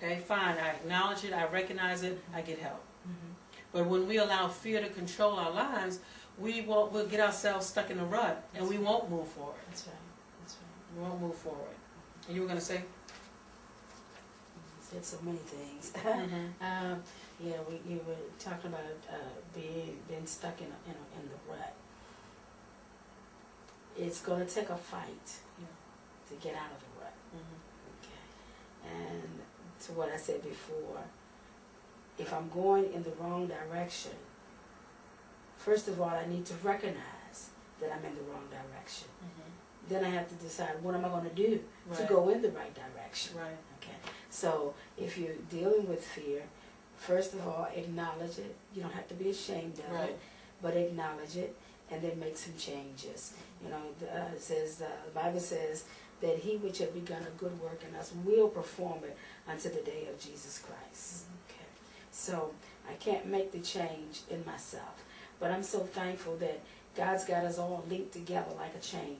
Okay, fine, I acknowledge it, I recognize it, I get help. Mm-hmm. But when we allow fear to control our lives, we'll get ourselves stuck in a rut, and we won't move forward. That's right. That's right. We won't move forward. And you were going to say? Said so many things. Mm-hmm. Yeah, you were talking about being stuck in the rut. It's going to take a fight to get out of the rut. Mm-hmm. Okay. And to what I said before, if I'm going in the wrong direction, first of all, I need to recognize that I'm in the wrong direction. Mm-hmm. Then I have to decide what am I going to do to Right. go in the right direction. Right. Okay. So if you're dealing with fear, first of all, acknowledge it. You don't have to be ashamed of Right. it, but acknowledge it and then make some changes. You know, it says the Bible says that he which had begun a good work in us will perform it unto the day of Jesus Christ. Okay. So I can't make the change in myself, but I'm so thankful that God's got us all linked together like a chain.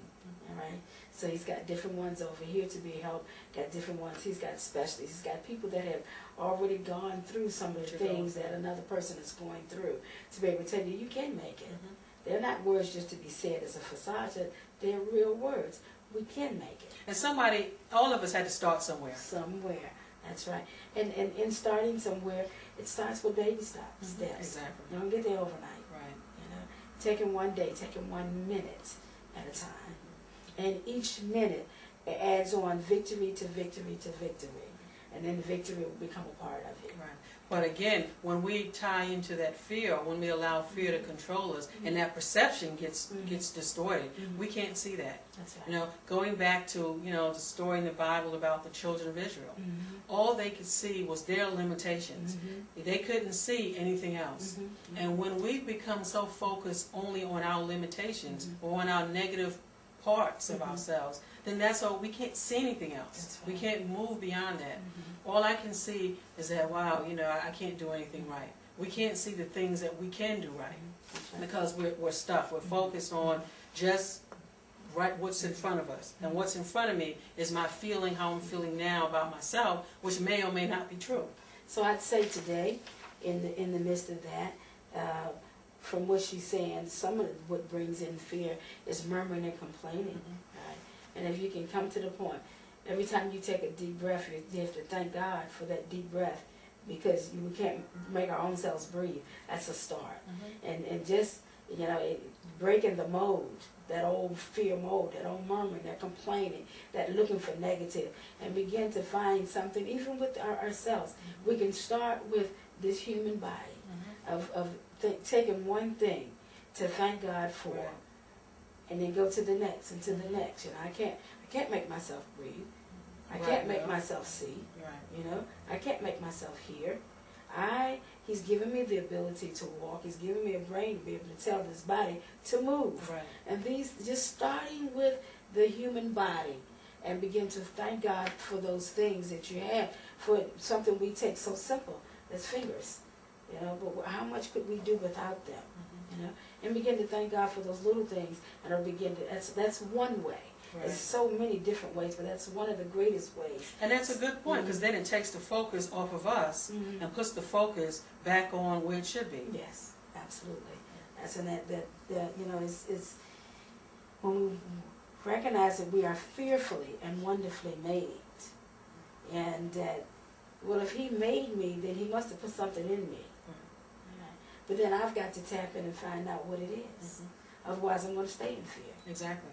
All right. So he's got different ones over here to be helped, got different ones. He's got specialists. He's got people that have already gone through some of the things that another person is going through to be able to tell you, you can make it. Mm-hmm. They're not words just to be said as a facade. They're real words. We can make it. And all of us had to start somewhere. Somewhere. That's right. And in starting somewhere, it starts with baby steps. Exactly. You don't get there overnight. Right. You know, taking one day, taking 1 minute at a time. And each minute it adds on victory to victory to victory. And then victory will become a part of it. Right. But again, when we tie into that fear, when we allow fear to control us, and that perception gets distorted, we can't see that. That's right. You know, going back to, the story in the Bible about the children of Israel, all they could see was their limitations. They couldn't see anything else. And when we become so focused only on our limitations or on our negative parts of ourselves, then that's all. We can't see anything else. Right. We can't move beyond that. All I can see is that, wow, I can't do anything right. We can't see the things that we can do right because we're stuck. We're focused on just what's in front of us. And what's in front of me is my feeling, how I'm feeling now about myself, which may or may not be true. So I'd say today, in the midst of that, from what she's saying, some of what brings in fear is murmuring and complaining. Right? And if you can come to the point, every time you take a deep breath, you have to thank God for that deep breath, because we can't make our own selves breathe. That's a start. And just, breaking the mode, that old fear mode, that old murmuring, that complaining, that looking for negative, and begin to find something, even with ourselves. We can start with this human body, of taking one thing to thank God for, and then go to the next and to the next. I can't make myself breathe. I can't make myself see. I can't make myself hear. He's given me the ability to walk. He's given me a brain to be able to tell this body to move. Right. And just starting with the human body, and begin to thank God for those things that you have, for something we take so simple as fingers. But how much could we do without them? And begin to thank God for those little things, and it'll begin to. That's one way. Right. There's so many different ways, but that's one of the greatest ways. And that's a good point, because then it takes the focus off of us and puts the focus back on where it should be. Yes, absolutely. That's it's when we recognize that we are fearfully and wonderfully made, and that, well, if He made me, then He must have put something in me. But then I've got to tap in and find out what it is. Otherwise, I'm going to stay in fear. Exactly.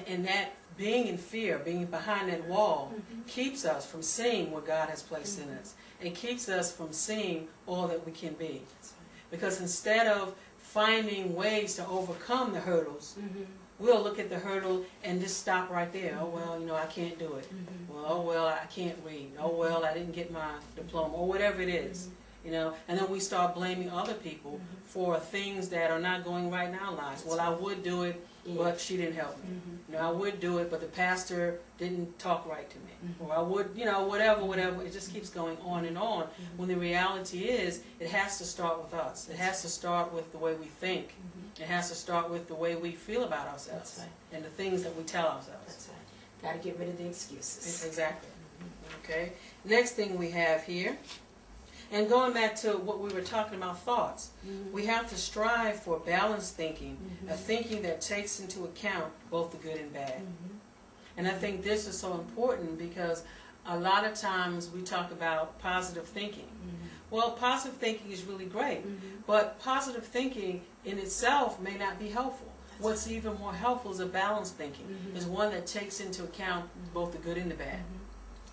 And that being in fear, being behind that wall, keeps us from seeing what God has placed in us. It keeps us from seeing all that we can be. Because instead of finding ways to overcome the hurdles, we'll look at the hurdle and just stop right there. Oh, well, I can't do it. Well, oh, well, I can't read. Oh, well, I didn't get my diploma, or whatever it is. And then we start blaming other people for things that are not going right in our lives. Well, I would do it, but she didn't help me. I would do it, but the pastor didn't talk right to me. Or I would, whatever. It just keeps going on and on. When the reality is, it has to start with us. It has to start with the way we think. It has to start with the way we feel about ourselves and the things that we tell ourselves. That's right. Got to get rid of the excuses. Exactly. Okay. Next thing we have here, and going back to what we were talking about, thoughts. We have to strive for balanced thinking, a thinking that takes into account both the good and bad. And I think this is so important because a lot of times we talk about positive thinking. Well, positive thinking is really great, but positive thinking in itself may not be helpful. What's even more helpful is a balanced thinking, is one that takes into account both the good and the bad.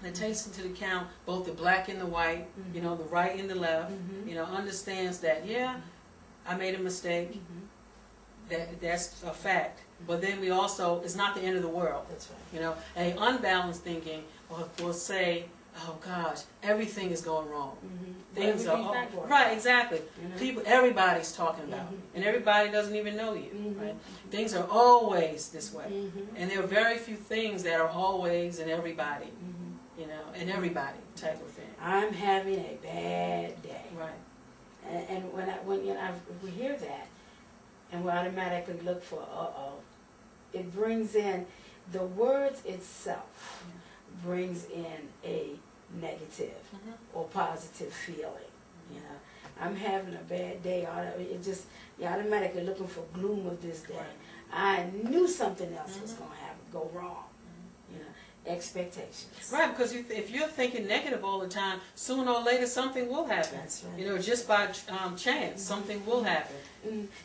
That takes into account both the black and the white, you know, the right and the left, you know, understands that, yeah, I made a mistake, that's a fact. But then we also, it's not the end of the world. That's right. You know, an unbalanced thinking will say, oh gosh, everything is going wrong. Things are right, exactly. People, everybody's talking about it, and everybody doesn't even know you. Right? Things are always this way, and there are very few things that are always in everybody. You know, in everybody type of thing. I'm having a bad day. Right. And when we hear that, and we automatically look for it brings in the words itself brings in a negative or positive feeling. You know, I'm having a bad day. You're automatically looking for gloom of this day. I knew something else was going to go wrong. You know, expectations. Right, because if you're thinking negative all the time, sooner or later something will happen. That's right. You know, just by chance, something will happen.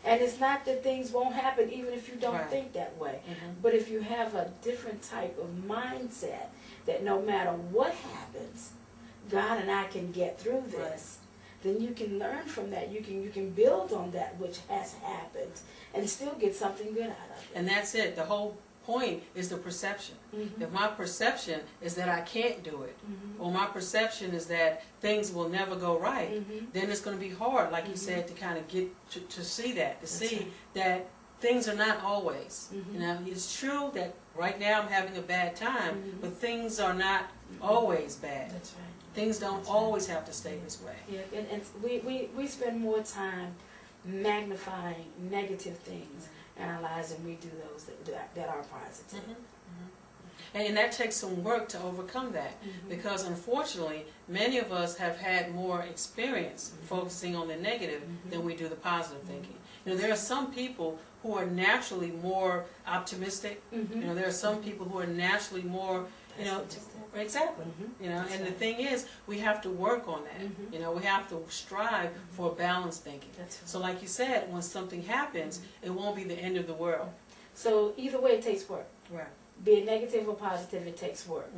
And it's not that things won't happen even if you don't think that way. But if you have a different type of mindset that no matter what happens, God and I can get through this, then you can learn from that. You can build on that which has happened and still get something good out of it. And that's it. The whole point is the perception. If my perception is that I can't do it, or my perception is that things will never go right, then it's going to be hard, like you said, to kind of get to see that, that things are not always. You know, it's true that right now I'm having a bad time, but things are not always bad. That's right. Things don't always have to stay this way. Yeah, and we spend more time magnifying negative things in our lives than we do those that are positive. And that takes some work to overcome that, because unfortunately many of us have had more experience focusing on the negative than we do the positive thinking. You know, there are some people who are naturally more optimistic. You know, there are some people who are naturally more, you know, exactly. You know, and the thing is, we have to work on that. You know, we have to strive for balanced thinking. So like you said, when something happens, it won't be the end of the world. So either way, it takes work. Right. Be it negative or positive, it takes work.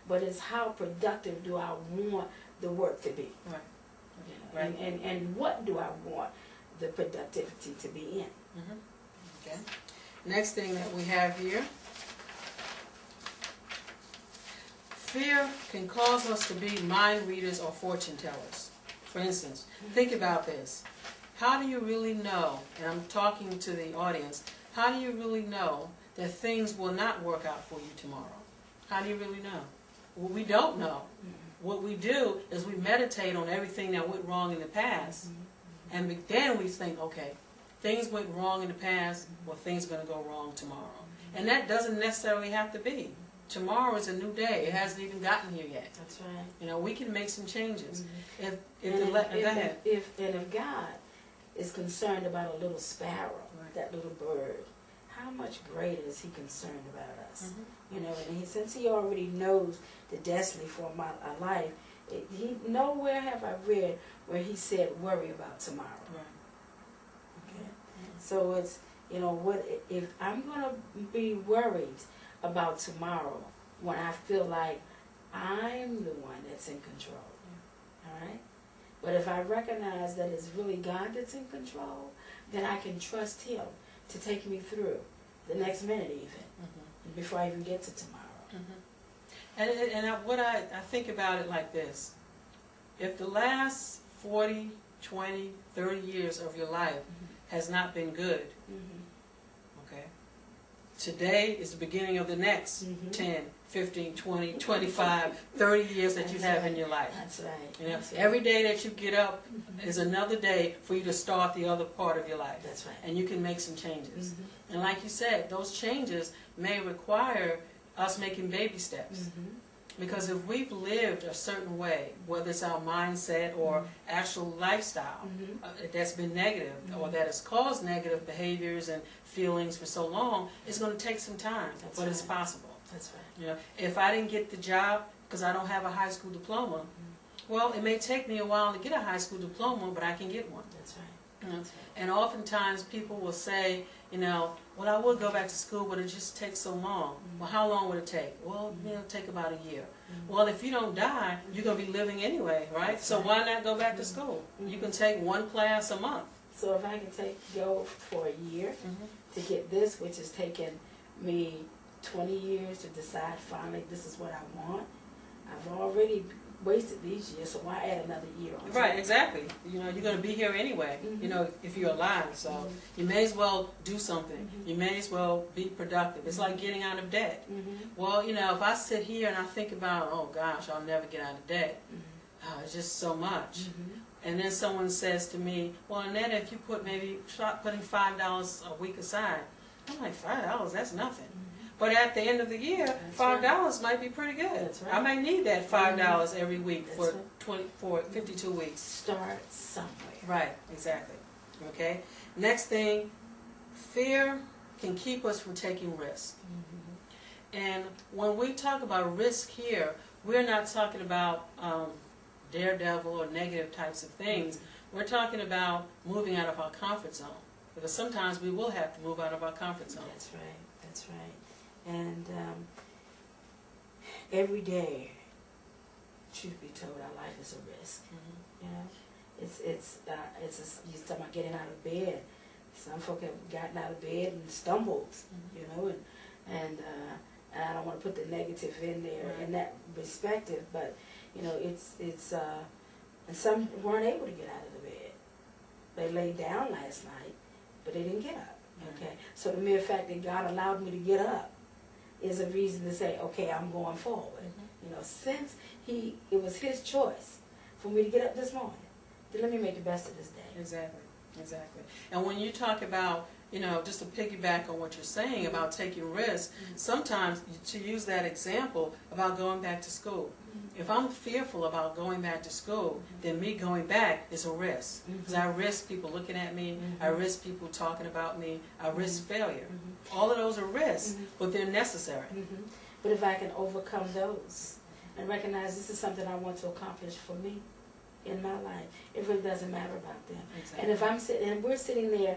But it's how productive do I want the work to be? Right. You know, and what do I want the productivity to be in? Okay. Next thing that we have here. Fear can cause us to be mind readers or fortune tellers. For instance, think about this. How do you really know, and I'm talking to the audience, how do you really know that things will not work out for you tomorrow? How do you really know? Well, we don't know. What we do is we meditate on everything that went wrong in the past, and then we think, okay, things went wrong in the past, well, things are going to go wrong tomorrow. And that doesn't necessarily have to be. Tomorrow is a new day. It hasn't even gotten here yet. That's right. You know, we can make some changes. If God is concerned about a little sparrow, that little bird, how much greater is He concerned about us? You know, and since He already knows the destiny for my life, nowhere have I read where He said worry about tomorrow. Okay. So it's, you know, what if I'm going to be worried about tomorrow when I feel like I'm the one that's in control? All right? But if I recognize that it's really God that's in control, then I can trust Him to take me through the next minute even, before I even get to tomorrow. I think about it like this. If the last 40, 20, 30 years of your life has not been good, okay, today is the beginning of the next 10, 15, 20, 25, 30 years that you have in your life. That's right. You know, every day that you get up is another day for you to start the other part of your life. That's right. And you can make some changes. And like you said, those changes may require us making baby steps. Because if we've lived a certain way, whether it's our mindset or actual lifestyle that's been negative or that has caused negative behaviors and feelings for so long, it's going to take some time, but it's possible. That's right. You know, if I didn't get the job because I don't have a high school diploma, well, it may take me a while to get a high school diploma, but I can get one. That's right. That's right. And oftentimes people will say, you know, well, I would go back to school, but it just takes so long. Well, how long would it take? Well, it'll take about a year. Well, if you don't die, you're going to be living anyway, right? So why not go back to school? You can take one class a month. So if I can go for a year to get this, which has taken me 20 years to decide finally this is what I want, I've already wasted these years, so why add another year on? Right, exactly. You know, you're going to be here anyway, you know, if you're alive. So you may as well do something. You may as well be productive. It's like getting out of debt. Well, you know, if I sit here and I think about, oh gosh, I'll never get out of debt. It's just so much. And then someone says to me, well, Annette, if you start putting $5 a week aside, I'm like, $5, that's nothing. But at the end of the year, $5 might be pretty good. That's right. I may need that $5 every week for 52 weeks. Start somewhere. Right, exactly. Okay. Next thing, fear can keep us from taking risks. And when we talk about risk here, we're not talking about daredevil or negative types of things. We're talking about moving out of our comfort zone. Because sometimes we will have to move out of our comfort zone. That's right. That's right. And every day, truth be told, our life is a risk. You know, it's you talking about getting out of bed. Some folk have gotten out of bed and stumbled. You know, and I don't want to put the negative in there in that perspective, but you know, it's and some weren't able to get out of the bed. They laid down last night, but they didn't get up. Okay, so the mere fact that God allowed me to get up is a reason to say, okay, I'm going forward. You know, since it was His choice for me to get up this morning, then let me make the best of this day. Exactly, exactly. And when you talk about, you know, just to piggyback on what you're saying about taking risks, sometimes to use that example about going back to school. If I'm fearful about going back to school, then me going back is a risk. Because I risk people looking at me, I risk people talking about me, I risk failure. All of those are risks, but they're necessary. But if I can overcome those and recognize this is something I want to accomplish for me in my life, it really doesn't matter about them. Exactly. And if I'm sitting, and we're sitting there,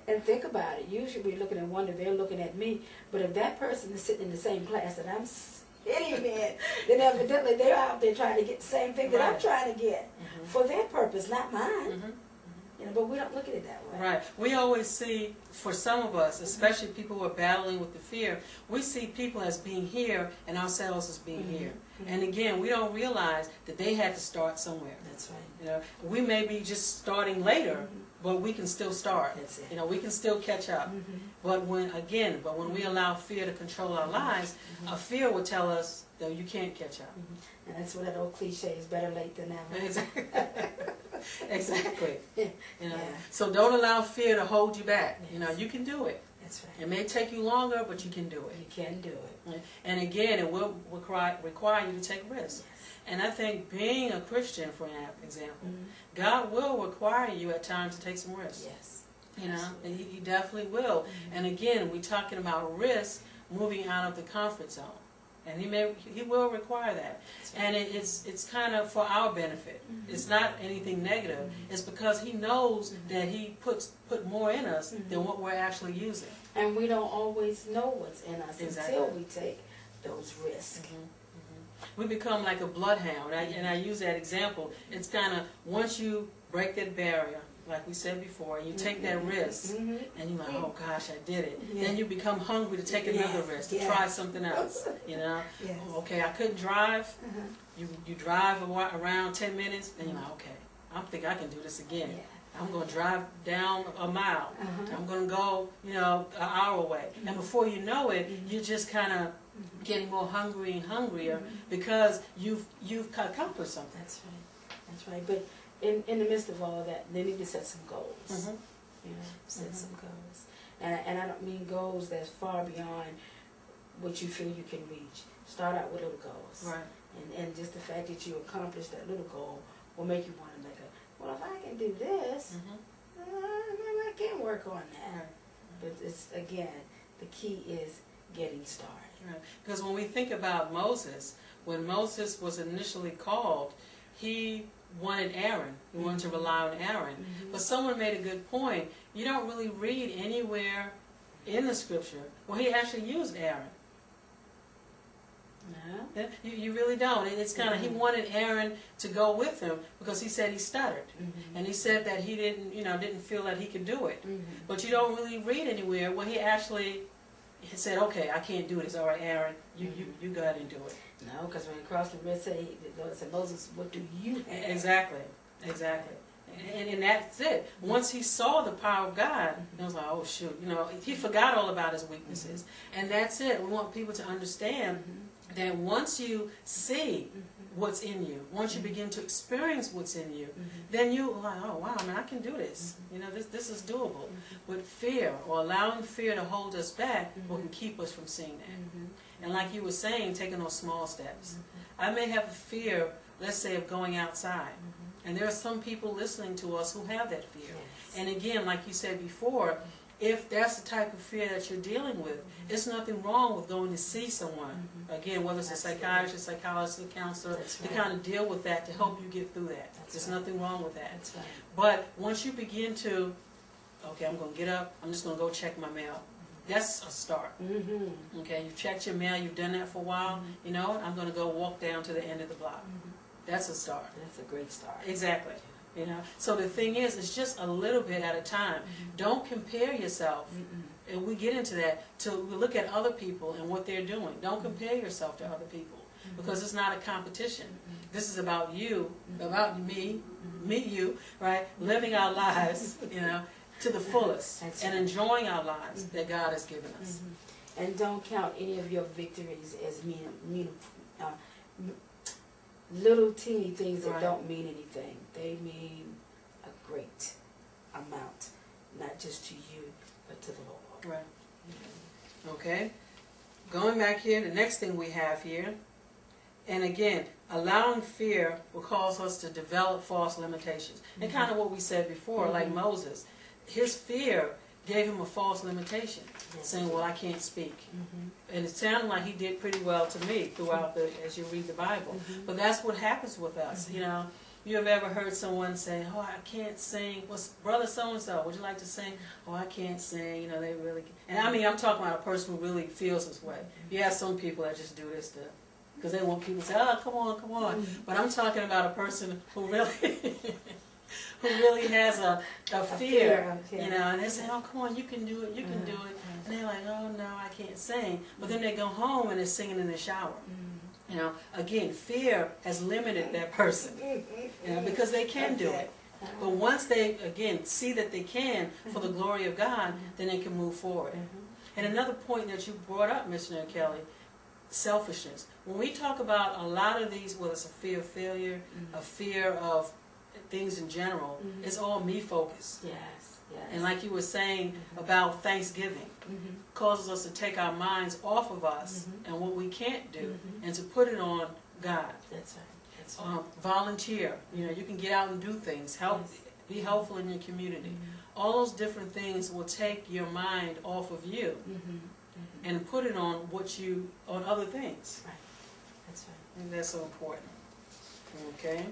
and think about it, usually we're looking and wonder, they're looking at me, but if that person is sitting in the same class that I'm sitting in, then evidently they're out there trying to get the same thing that I'm trying to get for their purpose, not mine. You know, but we don't look at it that way. Right. We always see, for some of us, especially people who are battling with the fear, we see people as being here and ourselves as being here. And again, we don't realize that they had to start somewhere. That's right. You know, we may be just starting later, but we can still start. That's it. You know, we can still catch up. But when we allow fear to control our lives, a fear will tell us that you can't catch up. And that's what that old cliche is, better late than never. Exactly. Exactly. You know, Yeah. so don't allow fear to hold you back. You know, you can do it. That's right. It may take you longer, but you can do it. You can do it. And again, it will require you to take risks. And I think being a Christian, for example, God will require you at times to take some risks. Yes. You know, and He definitely will. And again, we're talking about risk, moving out of the comfort zone. And He will require that. And it's kind of for our benefit. It's not anything negative. It's because He knows that He put more in us than what we're actually using. And we don't always know what's in us Exactly. until we take those risks. We become like a bloodhound. And I use that example. It's kind of, once you break that barrier, like we said before, you take that risk, and you're like, oh gosh, I did it. Then you become hungry to take another risk, to try something else. You know, oh, okay, I couldn't drive. You drive around 10 minutes, and you're like, okay, I think I can do this again. I'm going to drive down a mile. I'm going to go, you know, an hour away. And before you know it, you're just kind of getting more hungry and hungrier because you've accomplished something. That's right. That's right. But in the midst of all that, they need to set some goals. You know, set some goals. And I don't mean goals that's far beyond what you feel you can reach. Start out with little goals. Right. And just the fact that you accomplished that little goal will make you want to make well, if I can do this, maybe I can work on that. Right. But it's, again, the key is getting started. Right. Because when we think about Moses, when Moses was initially called, he wanted Aaron. He wanted to rely on Aaron. But someone made a good point. You don't really read anywhere in the scripture where he actually used Aaron. No. You really don't. It's kind of, he wanted Aaron to go with him because he said he stuttered. And he said that he didn't feel that he could do it. But you don't really read anywhere where he actually said, okay, I can't do this. All right, Aaron, you go ahead and do it. No, because when he crossed the Red Sea, the Lord said, Moses, what do you have? Exactly. And that's it. Once he saw the power of God, he was like, oh shoot, he forgot all about his weaknesses. And that's it. We want people to understand that once you see what's in you, once you begin to experience what's in you, then you're like, oh wow, man, I can do this. This is doable. With fear, or allowing fear to hold us back, will can keep us from seeing that. And like you were saying, taking those small steps. I may have a fear, let's say, of going outside. And there are some people listening to us who have that fear. And again, like you said before, if that's the type of fear that you're dealing with, there's nothing wrong with going to see someone. Again, whether it's a psychiatrist, psychologist, a counselor, to kind of deal with that, to help you get through that. There's nothing wrong with that. But once you begin to, okay, I'm going to get up, I'm just going to go check my mail. That's a start. Okay, you've checked your mail, you've done that for a while. You know what? I'm going to go walk down to the end of the block. That's a start. That's a great start. Exactly. So the thing is, it's just a little bit at a time. Don't compare yourself, and we get into that, to look at other people and what they're doing. Don't compare yourself to other people, because it's not a competition. This is about you, about me, you, right? Living our lives, to the fullest, and enjoying our lives that God has given us. And don't count any of your victories as little teeny things that don't mean anything. They mean a great amount, not just to you, but to the Lord. Right. Okay. Going back here, the next thing we have here, and again, allowing fear will cause us to develop false limitations. And kind of what we said before, like Moses, his fear gave him a false limitation, saying, well, I can't speak. And it sounded like he did pretty well to me throughout as you read the Bible. But that's what happens with us. You have ever heard someone say, oh, I can't sing. What's brother so-and-so, would you like to sing? Oh, I can't sing. They really can't. And I mean, I'm talking about a person who really feels this way. You have some people that just do this because they want people to say, oh, come on, come on. But I'm talking about a person who really... who really has a fear, and they say, oh, come on, you can do it, you can do it. And they're like, oh, no, I can't sing. But then they go home and they're singing in the shower. Again, fear has limited that person, because they can do it. But once they, again, see that they can for the glory of God, then they can move forward. And another point that you brought up, Missionary Kelly, selfishness. When we talk about a lot of these, whether it's a fear of failure, a fear of things in general, it's all me focused. And like you were saying about Thanksgiving, causes us to take our minds off of us and what we can't do, and to put it on God. That's right. Volunteer. You can get out and do things. Help. Be helpful in your community. All those different things will take your mind off of you and put it on on other things. Right. That's right. And that's so important. Okay.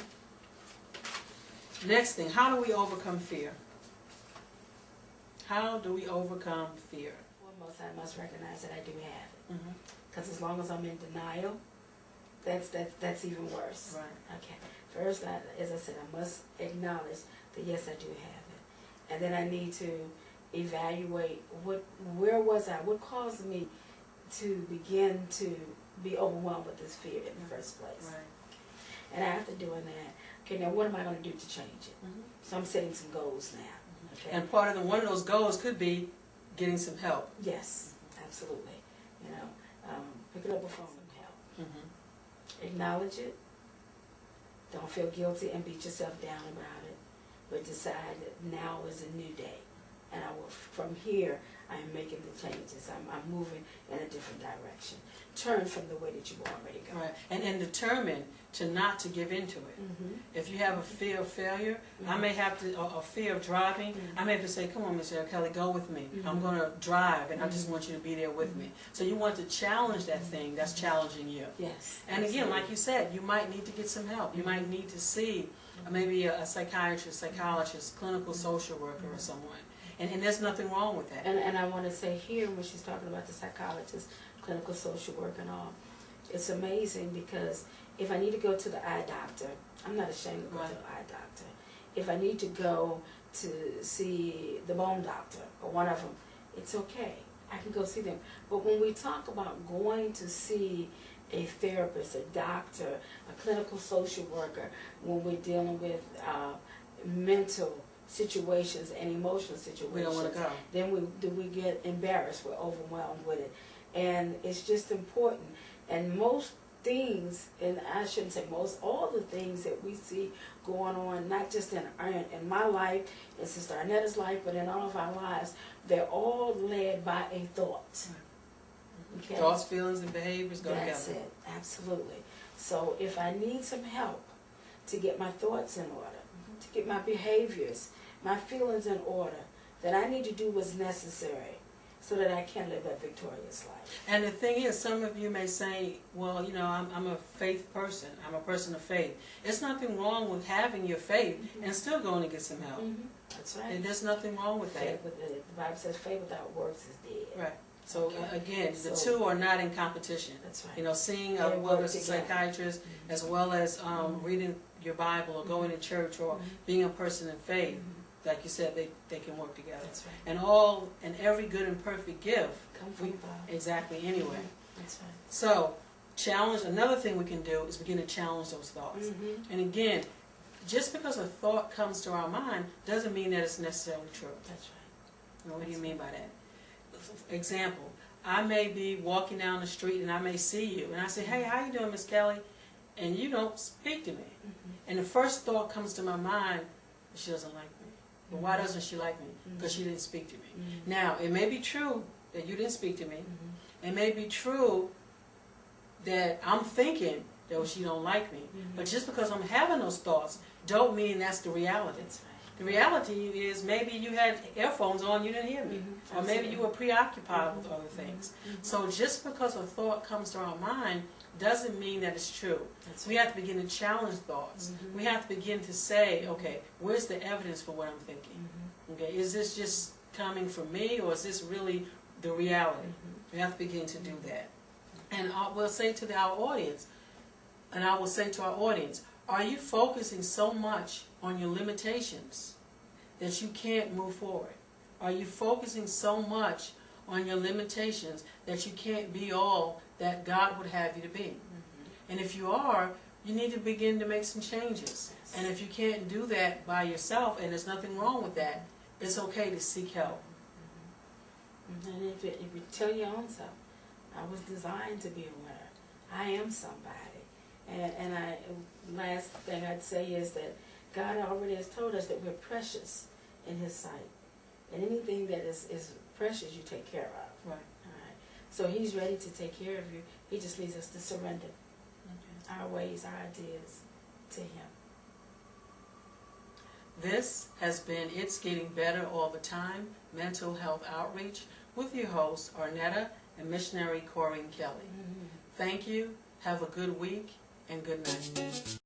Next thing, how do we overcome fear? How do we overcome fear? Foremost, I must recognize that I do have it. Because as long as I'm in denial, that's even worse. Right. Okay. First, as I said, I must acknowledge that yes, I do have it, and then I need to evaluate where was I? What caused me to begin to be overwhelmed with this fear in the first place? Right. And after doing that, okay, now what am I going to do to change it? So I'm setting some goals now. Okay. And one of those goals could be getting some help. Yes, absolutely. Pick it up a phone and help. Acknowledge it. Don't feel guilty and beat yourself down about it. But decide that now is a new day. and I will, from here, I am making the changes. I'm moving in a different direction. Turn from the way that you've already gone. Right, and determined to not to give into it. If you have a fear of failure, I may have to, a fear of driving, I may have to say, come on, Miss Kelly, go with me. I'm going to drive, and I just want you to be there with me. So you want to challenge that thing that's challenging you. Yes. And again, like you said, you might need to get some help. You might need to see maybe a psychiatrist, psychologist, clinical social worker, or someone. And there's nothing wrong with that. And I want to say here, when she's talking about the psychologist, clinical social work and all, it's amazing because if I need to go to the eye doctor, I'm not ashamed to go to the eye doctor. If I need to go to see the bone doctor or one of them, it's okay. I can go see them. But when we talk about going to see a therapist, a doctor, a clinical social worker, when we're dealing with mental situations and emotional situations, we don't want to go. Then we get embarrassed, we're overwhelmed with it. And it's just important. And most things, and I shouldn't say most, all the things that we see going on, not just in my life, in Sister Arnetta's life, but in all of our lives, they're all led by a thought. Okay? Thoughts, feelings, and behaviors go together. That's it, absolutely. So if I need some help to get my thoughts in order, to get my behaviors, my feelings in order, then I need to do what's necessary so that I can live a victorious life. And the thing is, some of you may say, well, you know, I'm a faith person. I'm a person of faith. There's nothing wrong with having your faith and still going to get some help. That's right. And there's nothing wrong with that. The Bible says faith without works is dead. Right. So again, the two are not in competition. That's right. You know, seeing whether it's a psychiatrist as well as reading your Bible or going to church or being a person of faith, like you said, they can work together. That's right. And every good and perfect gift Come from God. Exactly. Anyway. That's right. So challenge. Another thing we can do is begin to challenge those thoughts. And again, just because a thought comes to our mind doesn't mean that it's necessarily true. That's right. You know, what do you mean by that? Example, I may be walking down the street and I may see you and I say, hey, how you doing, Miss Kelly? And you don't speak to me. And the first thought comes to my mind, she doesn't like me. But why doesn't she like me? Because she didn't speak to me. Now, it may be true that you didn't speak to me. It may be true that I'm thinking that she don't like me. But just because I'm having those thoughts don't mean that's the reality. That's right. The reality is maybe you had earphones on, you didn't hear me. Or maybe you were preoccupied with other things. So just because a thought comes to our mind doesn't mean that it's true. We have to begin to challenge thoughts. We have to begin to say, okay, where's the evidence for what I'm thinking? Okay, is this just coming from me or is this really the reality? We have to begin to do that. And we'll say to our audience, and I will say to our audience, are you focusing so much on your limitations that you can't move forward? Are you focusing so much on your limitations that you can't be all that God would have you to be? And if you are, you need to begin to make some changes. And if you can't do that by yourself, and there's nothing wrong with that, it's okay to seek help. And if you tell your own self, I was designed to be a winner. I am somebody. And last thing I'd say is that God already has told us that we're precious in His sight. And anything that is precious, you take care of. Right. All right. So He's ready to take care of you. He just needs us to surrender our ways, our ideas to Him. This has been It's Getting Better All the Time, Mental Health Outreach, with your hosts, Arnetta and missionary Corrine Kelly. Thank you. Have a good week and good night.